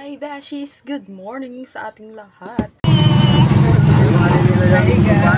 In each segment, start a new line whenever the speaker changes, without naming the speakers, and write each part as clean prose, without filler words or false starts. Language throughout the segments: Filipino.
Hi Beshies! Good morning sa ating lahat.
Hi guys!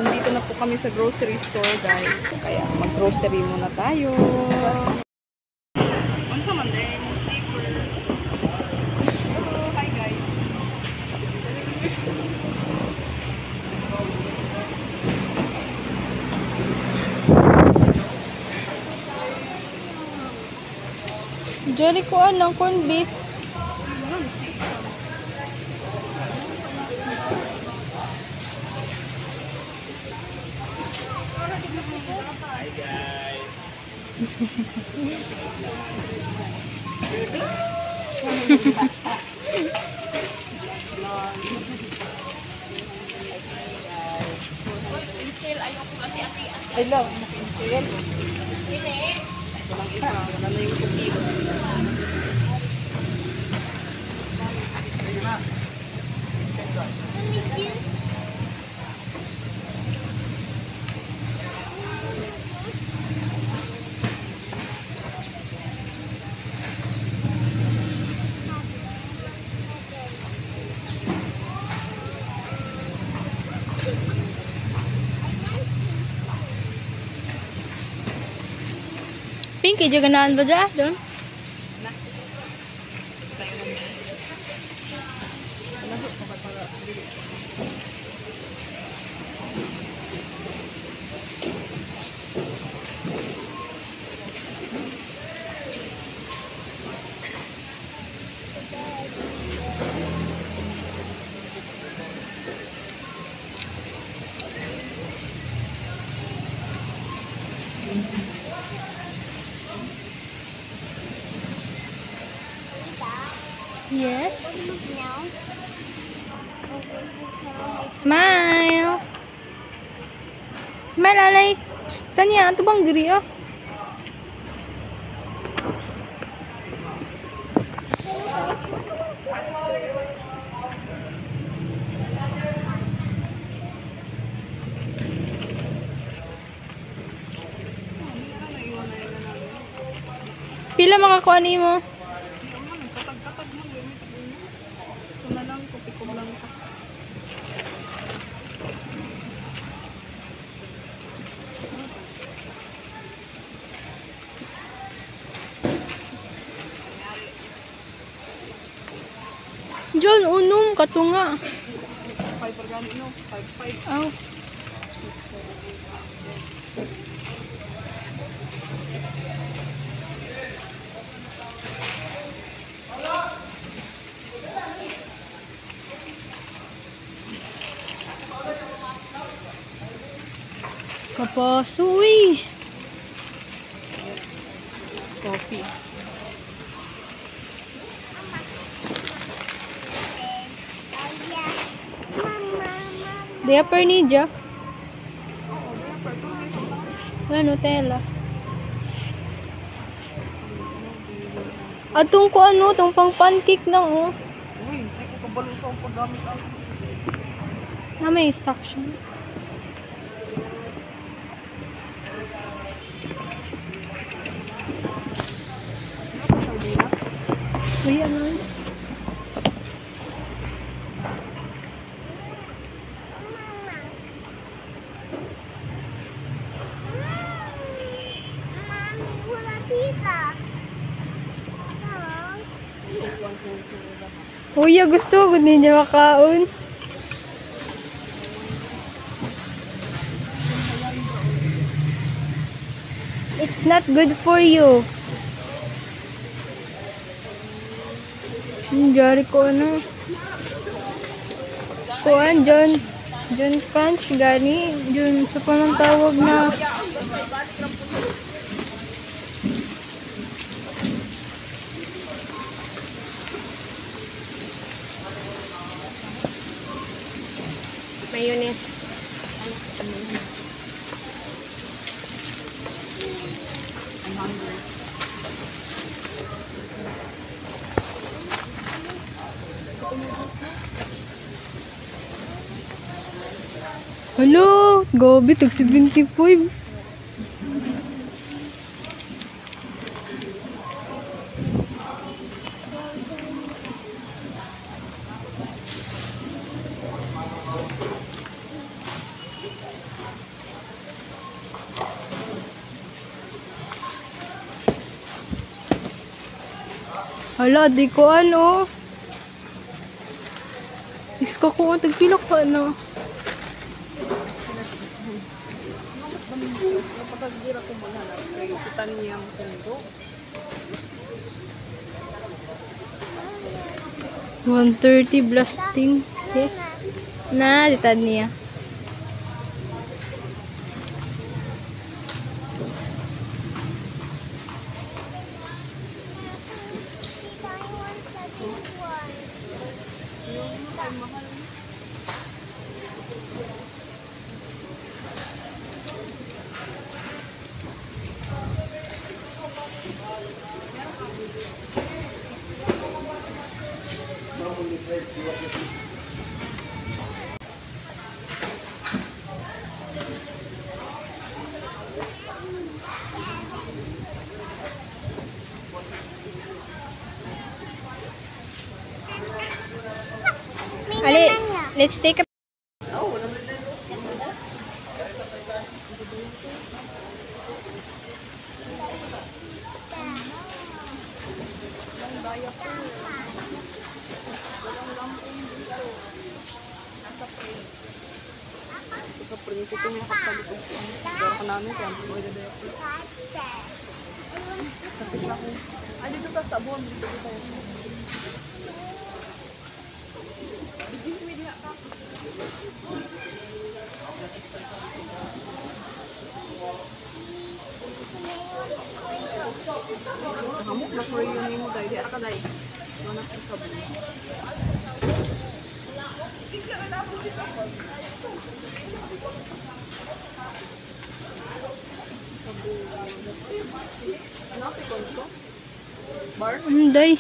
Nandito na po kami sa grocery store guys. Kaya mag-grocery muna tayo. Unsa man din? Slippers. Hello! Hi guys!
Jerry ko ano, corn beef.
Hi guys!
I love makintil. Walang isa. Wala na yung 2 kilos.
Pinky, juga ganahan ba dyan? Doon? Yes. Smile. Smile, alay. Shh, tanya, ito bang giri, oh? Pila makakuha ni mo? John, unom katunga.
5 organic no? 5.
Aw. Tapos, uy!
Coffee.
Dia pernidya. Wala Nutella. Atong ko ano, tong pang pancake lang oh.
Uy, hindi ko kabalo sa paggamit ang
Na may instruction. Uy, ano? Uy, gusto ko ninyo makaon. It's not good for you. Jari ko ano. Kuan, John Crunch, gani. John, sa panang tawag na.
mayonnaise. I'm hungry.
Hello, gabi, tag 75. Hala, di ko ano. Iska ko, tagpilak ka na.
Napasagira ko maghanap kayo. Kita niya ang sundo.
130 blasting. Yes. Na, ditad niya. Ali, let's take a
Sa printo ito mga kapalipog ko. Pero ka namin kaya ako ay dadaya ko. Sa pizza ko. Ay, dito ka sabon. Dito tayo. Bijing media ka. Hamok na for you mo dahil. Di ara ka dahil. Manak ko sabon. Ano ako ko? Bar?
Day.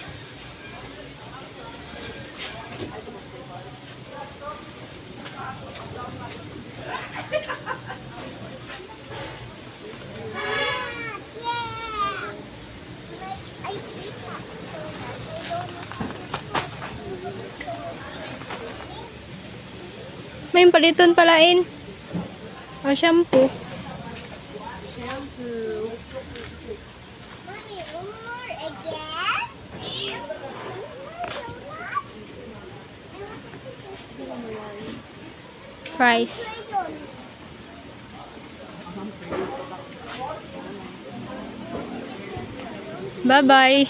May paliton palain. O shampoo.
Shampoo.
Mommy, one more again?
Price. Bye-bye.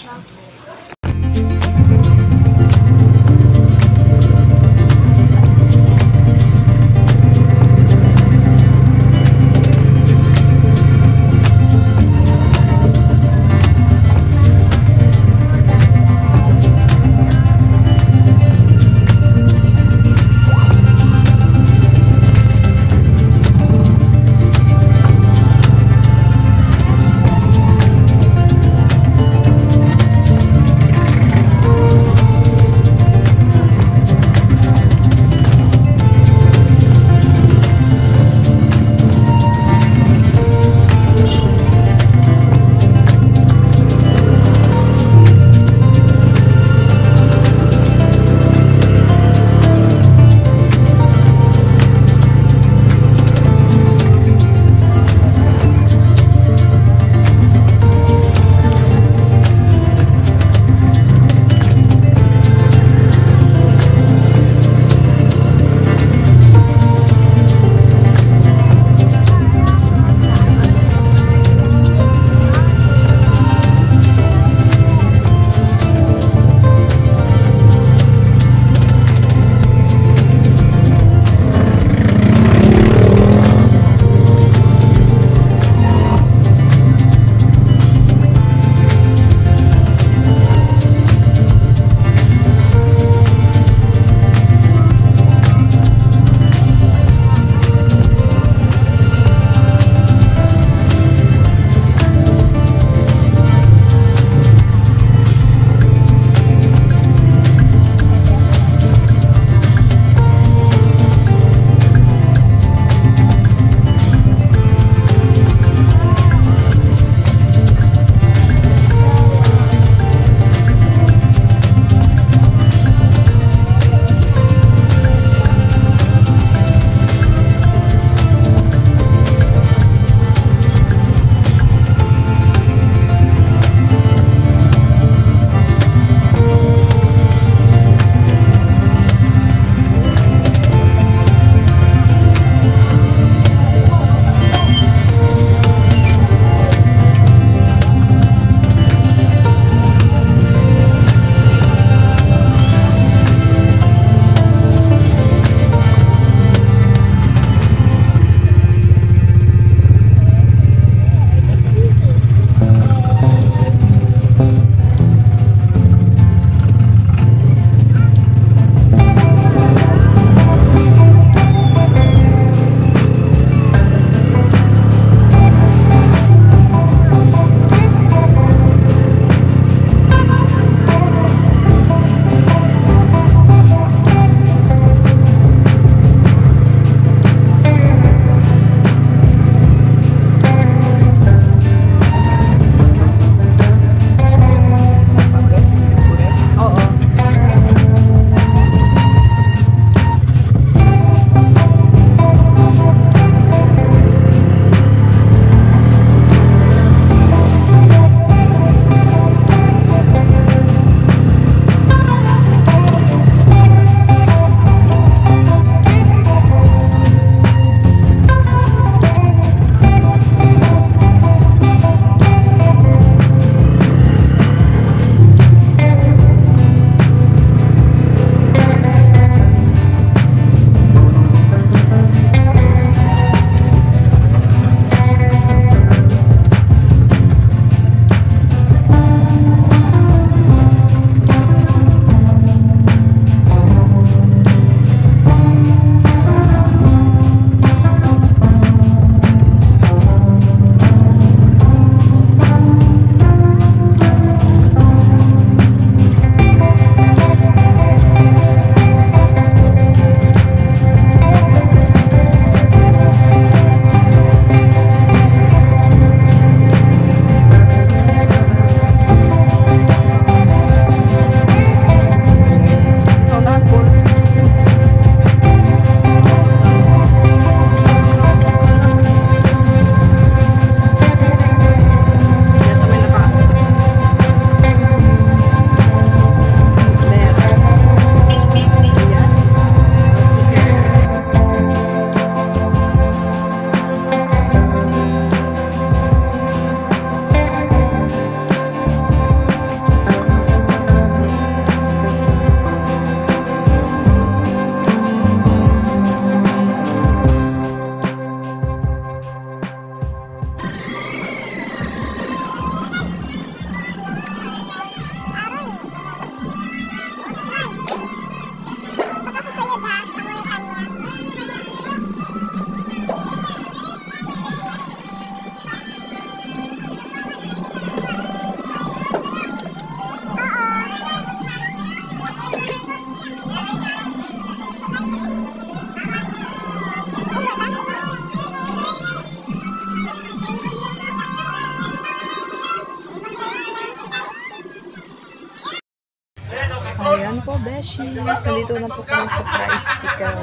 po, Beshi. Nandito na po kami sa tricycle.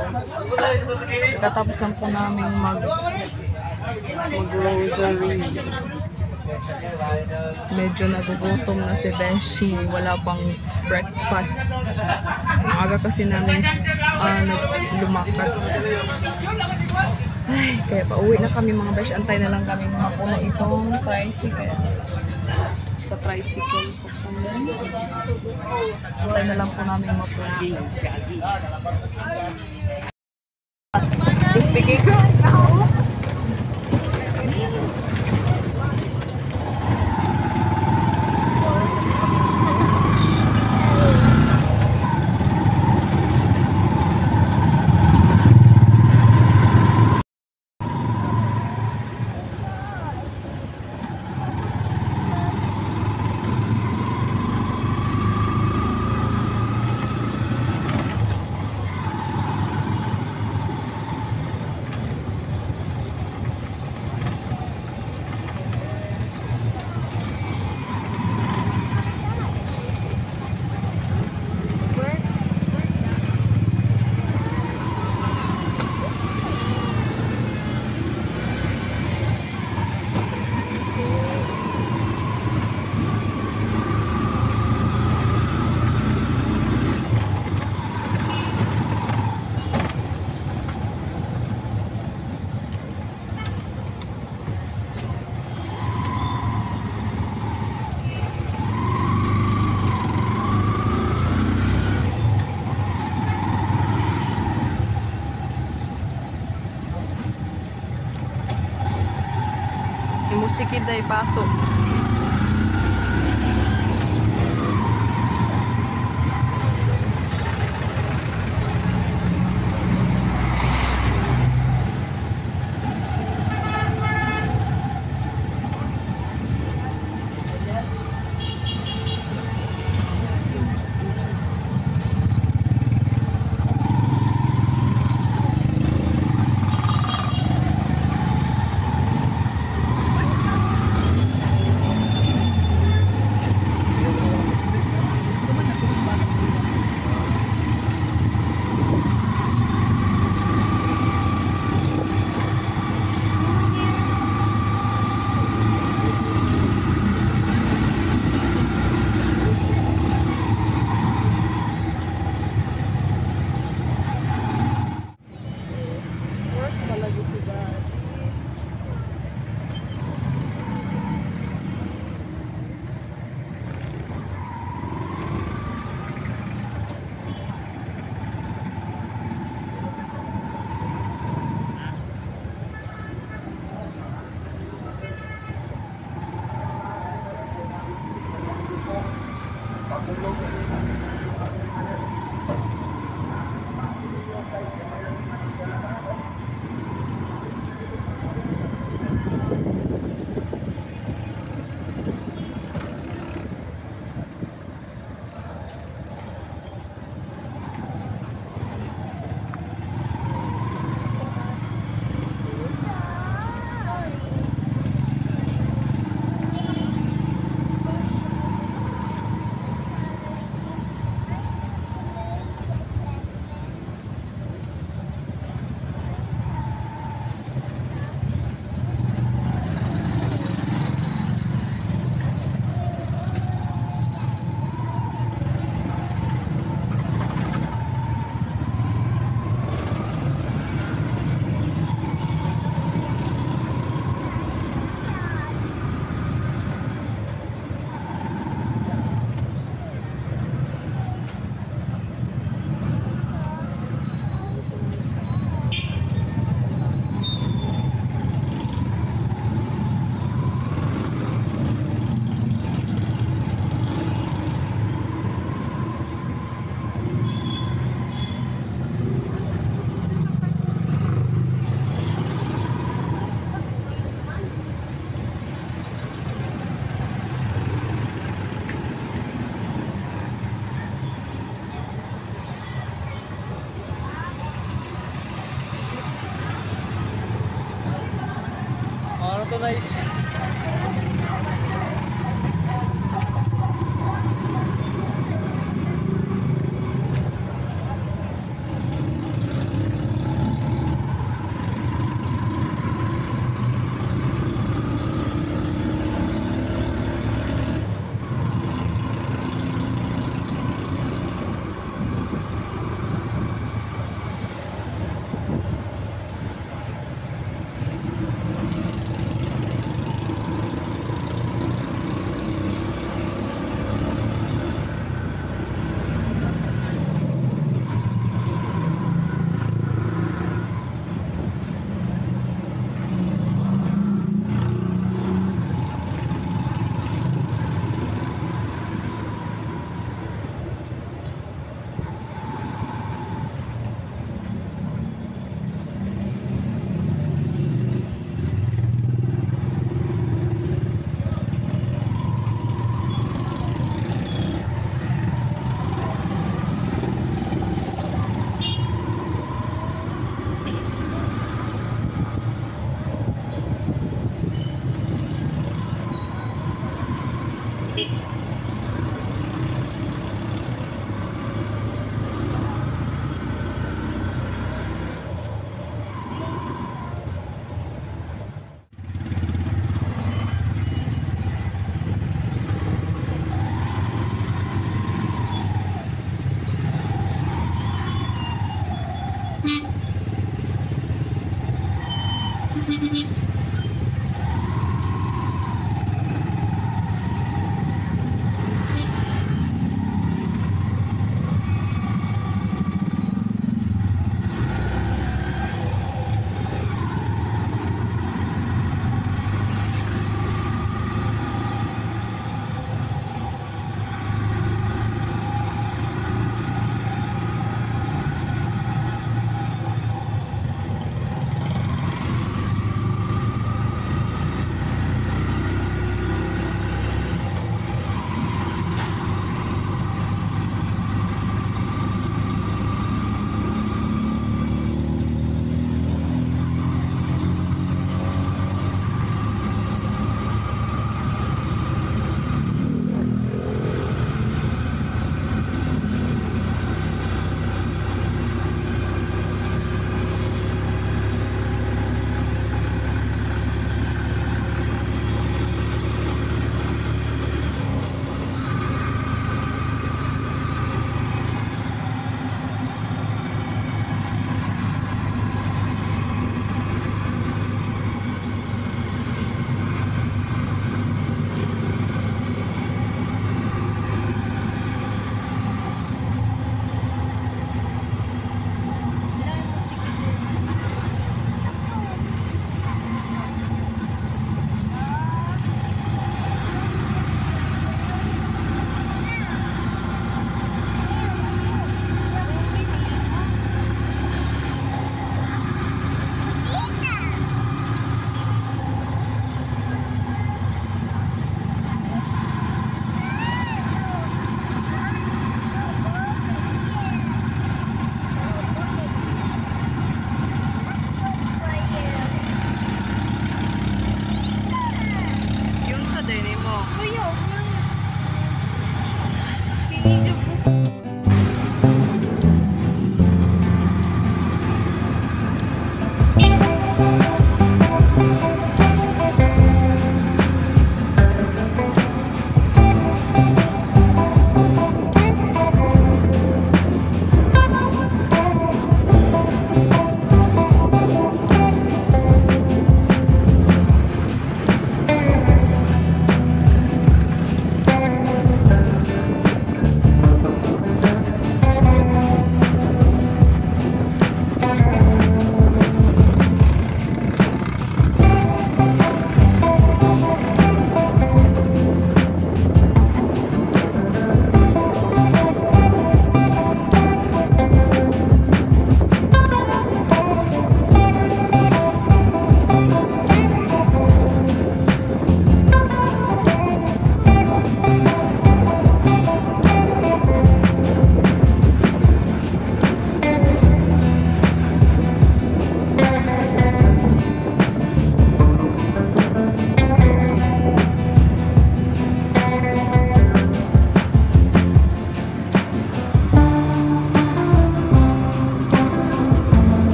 Pagkatapos lang po namin mag-rosary. Medyo nagugutom na si Beshi. Wala pang breakfast. Aga kasi namin lumakad. Ay, kaya pauwi na kami mga Beshi. Antay na lang kami mapuno itong tricycle. Sa tricycle po kami. Antay na lang po namin mapuno. Speaking. Musikid ay pasok.
to guys.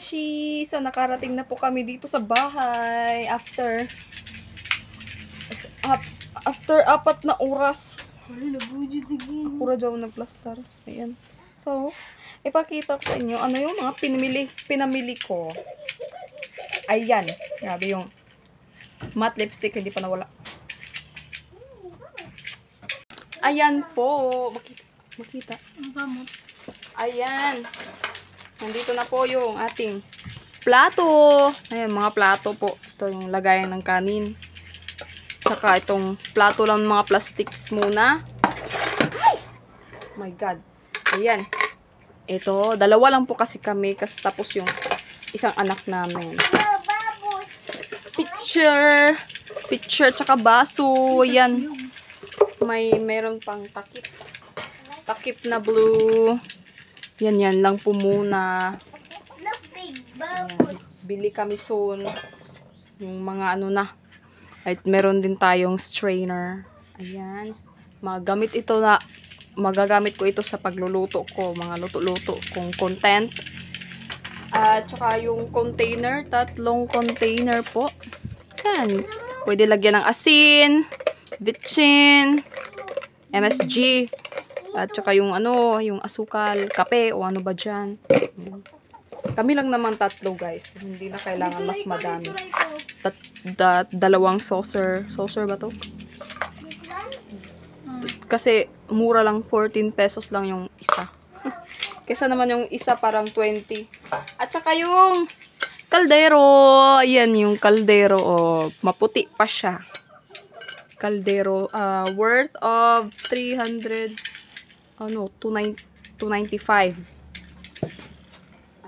beshi! So, nakarating na po kami dito sa bahay after 4 na oras. Pura daw nagplastar. Ayan. So, ipakita ko sa inyo ano yung mga pinamili ko. Ayan. Grabe yung matte lipstick, hindi pa nawala. Ayan po. Makita. Ayan. Nandito na po yung ating plato. Ayan, mga plato po. Ito yung lagayan ng kanin. Tsaka itong plato lang mga plastics muna. Guys! Oh my God. Ayan. Ito, 2 lang po kasi kami. Kasi tapos yung isang anak namin. Picture, tsaka baso. Ayan. Meron pang takip. Takip na blue. Yan lang po muna. Ayan. Bili kami soon. Yung mga ano na. At meron din tayong strainer. Ayan. Magagamit ko ito sa pagluluto ko. Mga luto-luto kong content. At saka yung container. 3 container po. Yan. Pwede lagyan ng asin, bitchin, MSG. At saka yung yung asukal, kape o ano ba dyan. Kami lang naman 3 guys. Hindi na kailangan mas madami. 2 saucer. Saucer ba to? Kasi mura lang, 14 pesos lang yung isa. Kesa naman yung isa parang 20. At saka yung kaldero. Ayan yung kaldero. Oh, maputi pa siya. Kaldero. Worth of 295.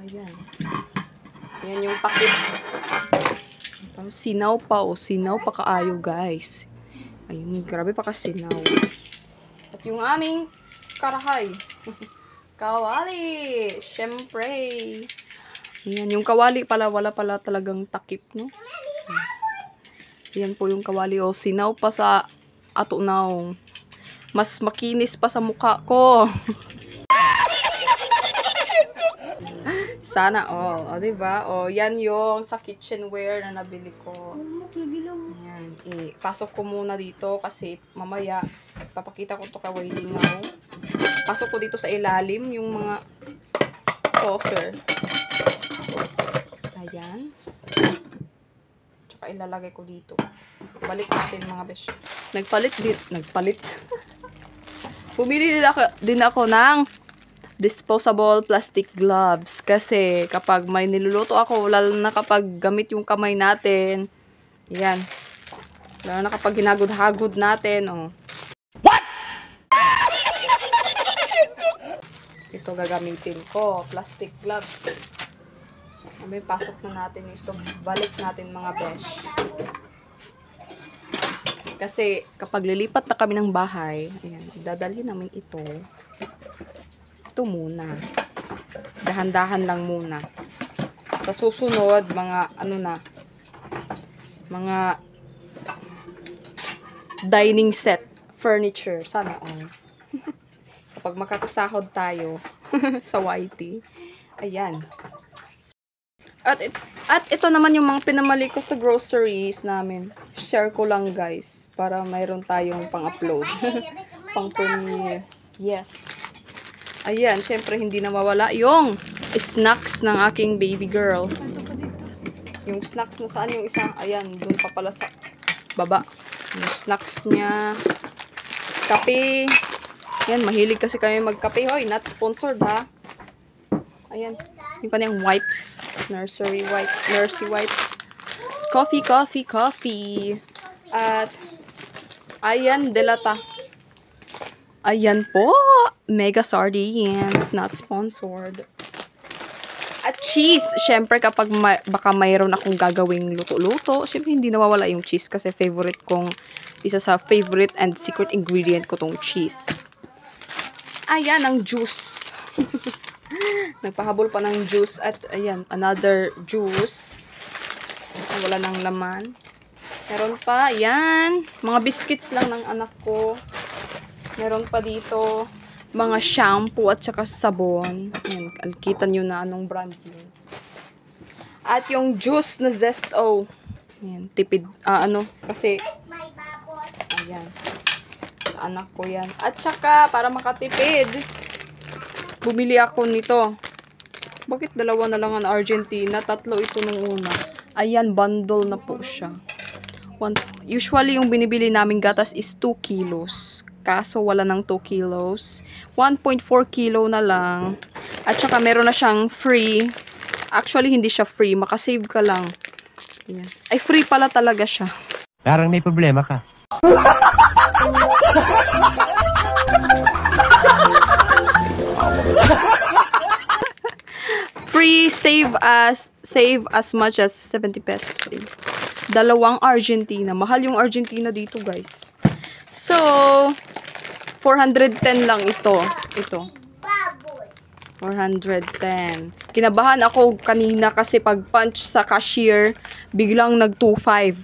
Ayan. Ayan yung takip. Sinaw pa, sinaw pa kaayo guys. Ayun, grabe pa kasinaw. At yung aming karahay. Kawali. Syempre. Ayan, yung kawali pala, wala pala talagang takip, no? Ayan po yung kawali. O, sinaw pa sa atunaw. Mas makinis pa sa mukha ko. Sana all. O, diba? O, yan yung sa kitchenware na nabili ko. Ayan. Pasok ko muna dito kasi mamaya papakita ko to kay Lingaw. Pasok ko dito sa ilalim yung mga saucer. Ayan. Tsaka ilalagay ko dito. Balik natin mga besh. Nagpalit. Bumili din ako ng disposable plastic gloves. Kasi kapag may niluluto ako, lalo na kapag gamit yung kamay natin, yan. Lalo na kapag ginagod-hagod natin, oh. What? Ito gagamitin ko, plastic gloves. May pasok na natin ito. Balik natin mga besh. Kasi kapag lilipat na kami ng bahay, ayan, dadalhin namin ito. Ito muna. Dahan-dahan lang muna. Sa susunod, mga mga dining set, furniture. Sana all. Kapag makakasahod tayo sa YT. Ayan. At ito naman yung mga pinamali ko sa groceries namin. Share ko lang guys. Para mayroon tayong pang-upload. Pang-premiere. Yes. Ayan, syempre hindi na mawala yung snacks ng aking baby girl. Yung snacks na saan yung isa? Ayan, dun pa pala sa baba. Yung snacks niya. Kape. Ayan, mahilig kasi kami magkape. Hoy, not sponsored ha. Ayan, yung kanyang wipes. Nursery wipes. Coffee. At, ayan, delata. Ayan po. Mega sardines. Not sponsored. At cheese. Siyempre, kapag baka mayroon akong gagawing luto-luto, siyempre hindi nawawala yung cheese kasi isa sa favorite and secret ingredient ko tong cheese. Ayan, ang juice. Nagpahabol pa ng juice. At ayan, another juice. Wala ng laman. Meron pa, ayan. Mga biscuits lang ng anak ko. Meron pa dito mga shampoo at saka sabon. Ayan, kita nyo na anong brand yun. At yung juice na Zesto. Ayan, tipid. Kasi,
May babot.
ayan. Anak ko yan. At saka, para makatipid, bumili ako nito. Bakit dalawa na lang ang Argentina? Tatlo ito nung una. Ayan, bundle na po siya. Usually, yung binibili naming gatas is 2 kilos. Kaso, wala ng 2 kilos. 1.4 kilo na lang. At saka, meron na siyang free. Actually, hindi siya free. Makasave ka lang. Ayan. Ay, free pala talaga siya.
Parang may problema ka.
Free, save as much as 70 pesos. Dalawang Argentina. Mahal yung Argentina dito, guys. So, 410 lang ito. Ito.
Babos.
410. Kinabahan ako kanina kasi pag punch sa cashier, biglang nag-2.5.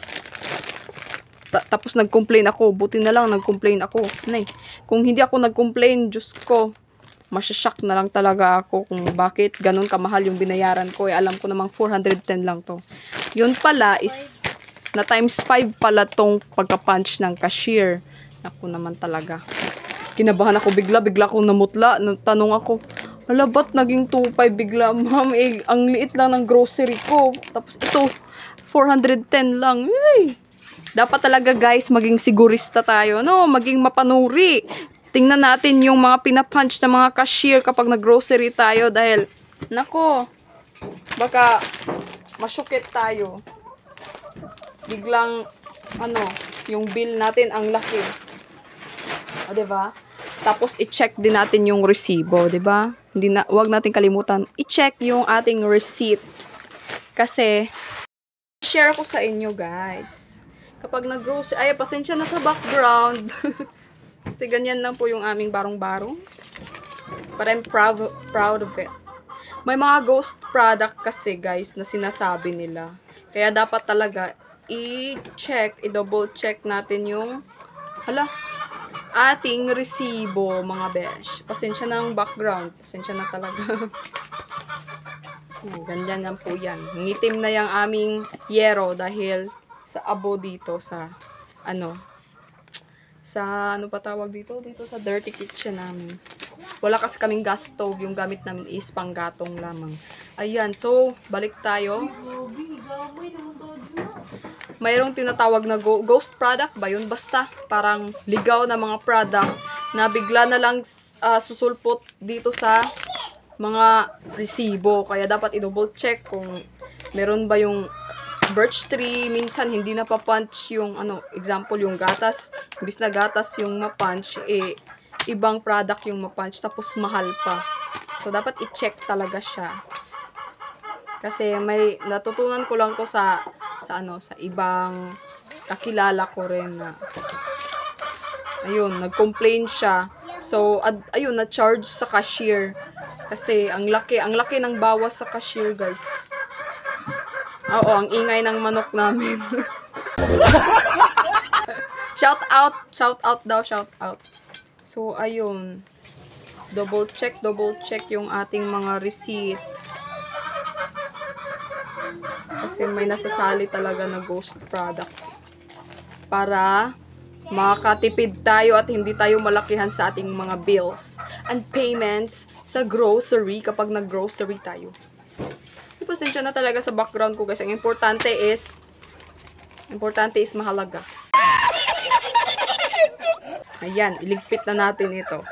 Tapos nag-complain ako. Buti na lang nag-complain ako. Nay, kung hindi ako nag-complain, Diyos ko, masyashock na lang talaga ako kung bakit ganun kamahal yung binayaran ko. Alam ko namang 410 lang to. Yun pala is na times 5 pala tong pagka-punch ng cashier. Ako naman talaga. Kinabahan ako bigla akong namutla. Tanong ako, hala, ba't naging 2.5 bigla? Ma'am, ang liit lang ng grocery ko. Tapos ito, 410 lang. Ay! Dapat talaga, guys, maging sigurista tayo. No, maging mapanuri. Tingnan natin yung mga pinapunch ng mga cashier kapag nag-grocery tayo dahil, nako, baka masyukit tayo. Biglang, yung bill natin ang laki. O, diba? Tapos, i-check din natin yung resibo, diba? Huwag natin kalimutan, i-check yung ating receipt. Kasi, share ko sa inyo, guys. Kapag nag-grocery, ay, pasensya na sa background. Kasi ganyan lang po yung aming barong-barong. But I'm proud of it. May mga ghost product kasi, guys, na sinasabi nila. Kaya dapat talaga, i-double check natin yung, ating resibo, mga besh. Pasensya na ang background. Pasensya na talaga. Ganyan lang po yan. Ngitim na yung aming yero dahil sa abo dito sa ano pa tawag dito sa dirty kitchen namin. Wala kasi kaming gas stove, yung gamit namin is panggatong lamang. Ayan, so balik tayo. Mayroong tinatawag na ghost product ba yun? Basta parang ligaw na mga product na bigla na lang susulpot dito sa mga resibo. Kaya dapat i-double check kung meron ba yung birch tree. Minsan hindi na pa-punch yung example yung gatas. Imbis na gatas yung ma-punch, ibang product yung ma-punch tapos mahal pa. So dapat i-check talaga siya. Kasi may natutunan ko lang to sa ibang kakilala ko rin na ayun, nag-complain siya. So ayun, na-charge sa cashier kasi ang laki ng bawas sa cashier, guys. Oo, ang ingay ng manok namin. Shout out daw. So, ayun. Double check yung ating mga receipt. Kasi may nasasali talaga na ghost product. Para makatipid tayo at hindi tayo malakihan sa ating mga bills and payments sa grocery kapag nag-grocery tayo. Pasensya na talaga sa background ko, guys. Ang importante is mahalaga. Ayan, iligpit na natin ito.